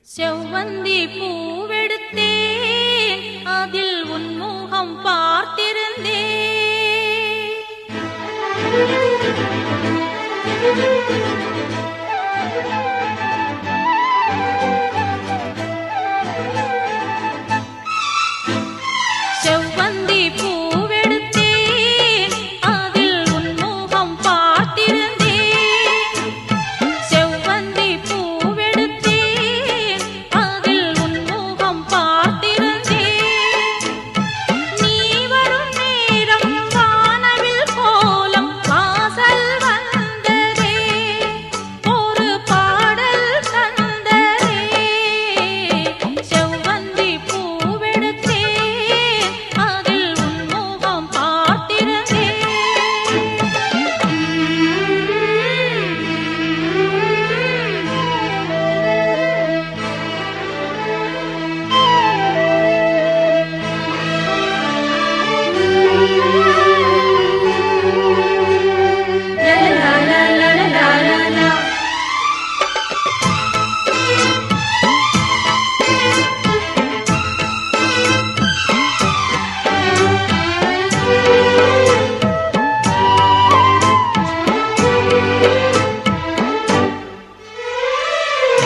செவ்வந்தி பூவெடுத்தேன் அதில் உன் முகம் பார்த்திருந்தேன். செவ்வந்தி பூவெடுத்தேன் அதில் உன் முகம் பார்த்திருந்தேன். செவ்வந்தி பூவெடுத்தேன் அதில் உன் முகம் பார்த்திருந்தேன். நீ வரும் நேரம் வானவில் கோலம் வாசல் வந்ததே, ஒரு பாடல் தந்ததே. செவ்வந்தி பூவெடுத்தேன் அதில் உன் முகம் பார்த்திருந்தேன்.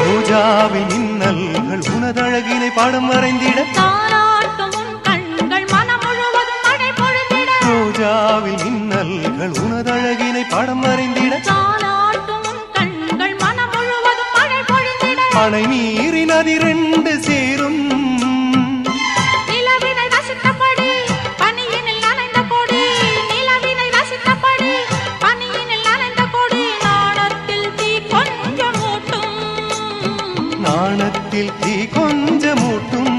ரோஜாவின் மின்னல்கள் உனதழகினை பாடம் வரைந்திட, தாலாட்டும் உன் கண்கள் மனம் முழுவதும் மழை பொழிந்திட. ரோஜாவின் மின்னல்கள் உனதழகினை பாடம் வரைந்திட, தாலாட்டும் உன் கண்கள் மனம் முழுவதும் மழை பொழிந்திட. அணை நீரி நதி ரெண்டு சேரும், நிலவினை ரசித்தபடி பனியினில் நனைந்த கொடி. நிலவினை ரசித்தபடி பனியினில் நனைந்த கொடி. நாணத்தில் தீ கொஞ்சம் மூட்டும், நாணத்தில் தீ கொஞ்சமூட்டும்.